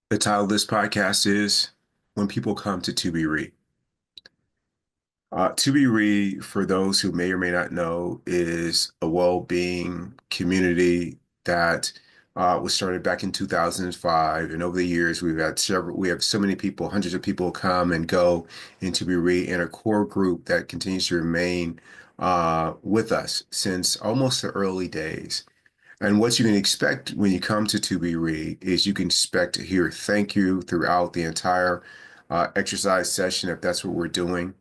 The title of this podcast is When People Come to ToBeRe. ToBeRe, for those who may or may not know, is a well-being community that was started back in 2005. And over the years, we have so many people, hundreds of people come and go in ToBeRe, and a core group that continues to remain with us since almost the early days. And what you can expect when you come to ToBeRe is you can expect to hear thank you throughout the entire exercise session if that's what we're doing.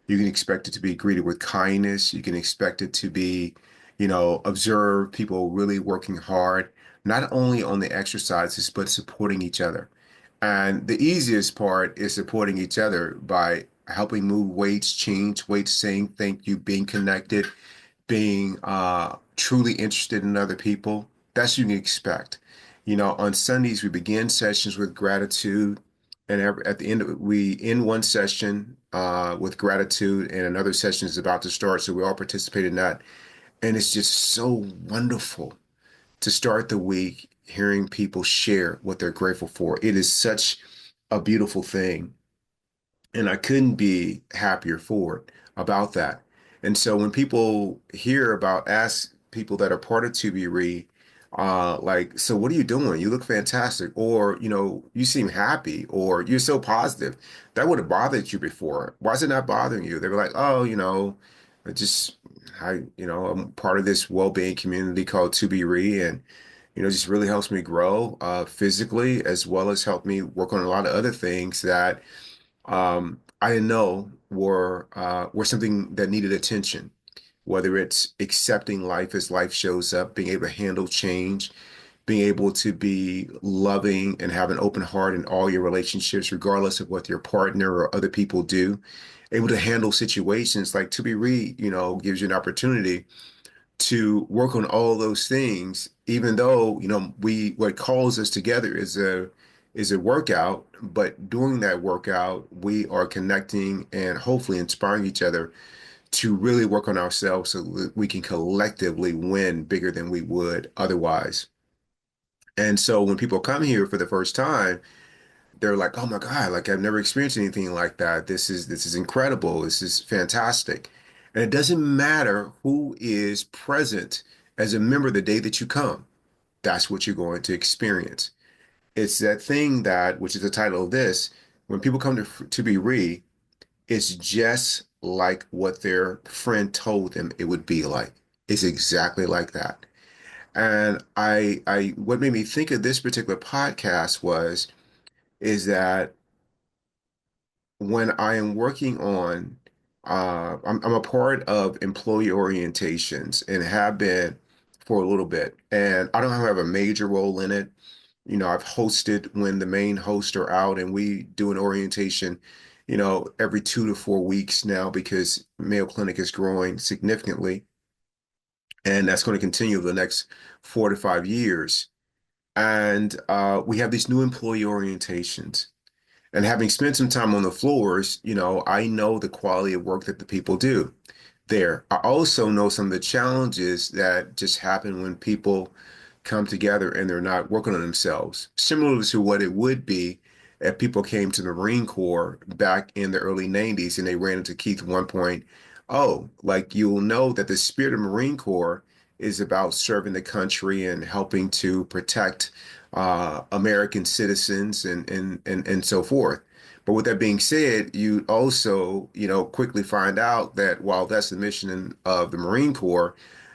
You can expect it to be greeted with kindness. You can expect it to be, observe people really working hard, not only on the exercises, but supporting each other. And the easiest part is supporting each other by helping move weights, change weights, saying thank you, being connected, being truly interested in other people. That's what you can expect. On Sundays, we begin sessions with gratitude. And at the end of it, we end one session with gratitude, and another session is about to start. So we all participate in that. And it's just so wonderful to start the week hearing people share what they're grateful for. It is such a beautiful thing. And I couldn't be happier for it about that. And so when people hear about, ask people that are part of TubeRe, like, so what are you doing? You look fantastic. Or, you seem happy, or you're so positive. That would have bothered you before. Why is it not bothering you? They were like, oh, I just, I'm part of this well-being community called TubeRe, and, it just really helps me grow physically, as well as help me work on a lot of other things that I didn't know were something that needed attention, whether it's accepting life as life shows up, being able to handle change, being able to be loving and have an open heart in all your relationships, regardless of what your partner or other people do, able to handle situations like to be read, gives you an opportunity to work on all those things, even though, what calls us together is a workout, but during that workout, we are connecting and hopefully inspiring each other to really work on ourselves so that we can collectively win bigger than we would otherwise. And so when people come here for the first time, they're like, "Oh my God, like I've never experienced anything like that. This is incredible. This is fantastic." And it doesn't matter who is present as a member the day that you come. That's what you're going to experience. It's that thing that, which is the title of this, when people come to be re, it's just like what their friend told them it would be like. It's exactly like that. And what made me think of this particular podcast is that when I am working on, I'm a part of employee orientations and have been for a little bit. And I don't have a major role in it. I've hosted when the main hosts are out, and we do an orientation, every 2 to 4 weeks now because Mayo Clinic is growing significantly. And that's going to continue the next 4 to 5 years. And we have these new employee orientations. And having spent some time on the floors, I know the quality of work that the people do there. I also know some of the challenges that just happen when people come together and they're not working on themselves, similar to what it would be if people came to the Marine Corps back in the early 90s and they ran into Keith 1.0. Like you'll know that the spirit of Marine Corps is about serving the country and helping to protect American citizens and so forth. But with that being said, you also, quickly find out that while that's the mission of the Marine Corps,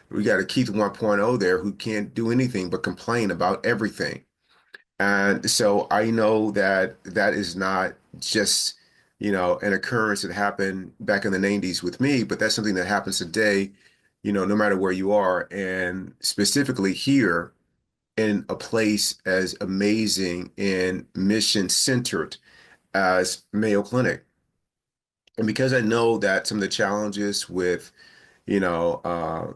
we got a Keith 1.0 there who can't do anything but complain about everything. And so I know that that is not just, an occurrence that happened back in the 90s with me, but that's something that happens today, no matter where you are. And specifically here in a place as amazing and mission centered as Mayo Clinic. And because I know that some of the challenges with, you know, uh,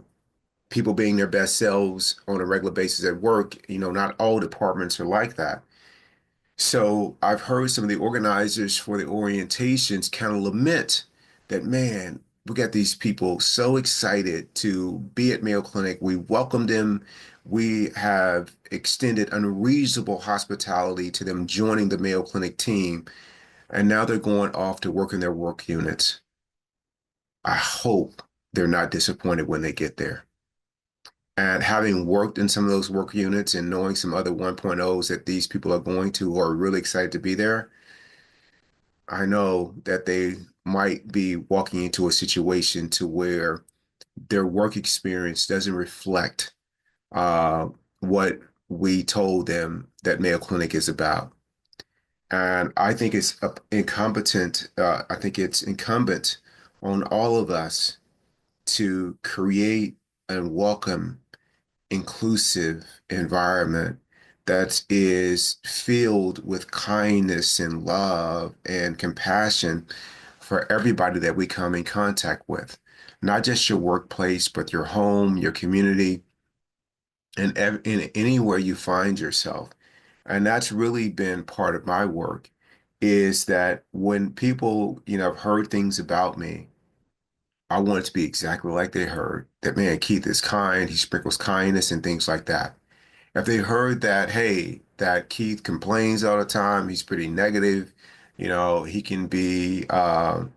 people being their best selves on a regular basis at work, not all departments are like that. So I've heard some of the organizers for the orientations kind of lament that, man, we got these people so excited to be at Mayo Clinic. We welcomed them we have extended unreasonable hospitality to them joining the Mayo Clinic team, and now they're going off to work in their work units. I hope they're not disappointed when they get there. And having worked in some of those work units and knowing some other 1.0s that these people are going to who are really excited to be there, I know that they might be walking into a situation to where their work experience doesn't reflect uh, what we told them that Mayo Clinic is about. And I think I think it's incumbent on all of us to create and welcome inclusive environment that is filled with kindness and love and compassion for everybody that we come in contact with, not just your workplace, but your home, your community, and in anywhere you find yourself. And that's really been part of my work is that when people, have heard things about me, I want it to be exactly like they heard that, man, Keith is kind, he sprinkles kindness and things like that. If they heard that, hey, that Keith complains all the time, he's pretty negative, he can be a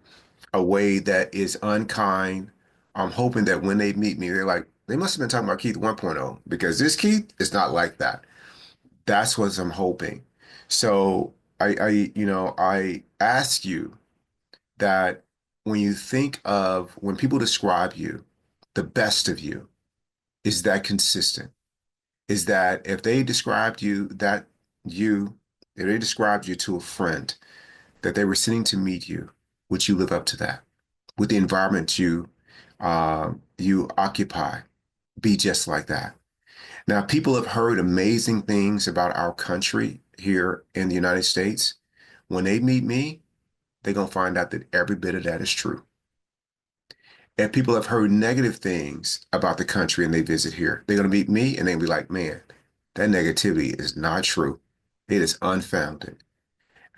way that is unkind. I'm hoping that when they meet me, they're like, they must have been talking about Keith 1.0 because this Keith is not like that. That's what I'm hoping. So I ask you that when you think of when people describe you, the best of you, is that consistent? Is that if they described you that you, if they described you to a friend that they were sitting to meet you, would you live up to that? Would the environment you occupy be just like that? Now, people have heard amazing things about our country here in the United States. When they meet me, they're gonna find out that every bit of that is true. If people have heard negative things about the country and they visit here, they're gonna meet me and they'll be like, man, that negativity is not true. It is unfounded.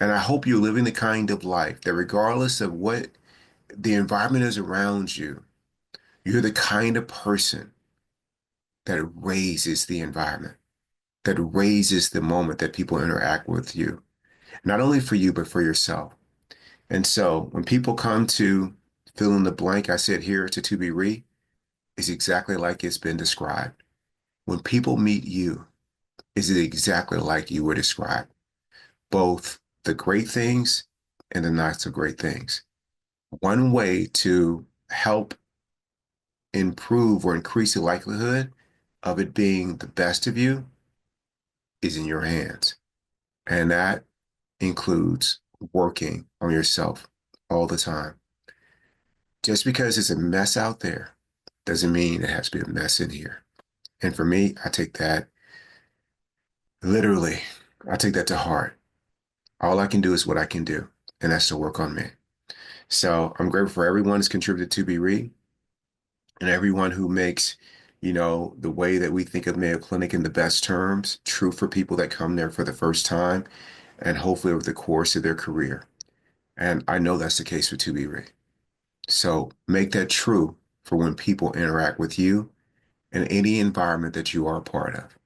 And I hope you're living the kind of life that regardless of what the environment is around you, you're the kind of person that raises the environment, that raises the moment that people interact with you, not only for you, but for yourself. And so when people come to fill in the blank, I said here to ToBeRe is exactly like it's been described. When people meet you, is it exactly like you were described? Both the great things and the not so great things. One way to help improve or increase the likelihood of it being the best of you is in your hands. And that includes working on yourself all the time. Just because it's a mess out there doesn't mean it has to be a mess in here. And for me, I take that literally. I take that to heart. All I can do is what I can do, and that's to work on me. So I'm grateful for everyone who's contributed to ToBeRe and everyone who makes, the way that we think of Mayo Clinic in the best terms, true for people that come there for the first time and hopefully over the course of their career. And I know that's the case with ToBeRe. So make that true for when people interact with you in any environment that you are a part of.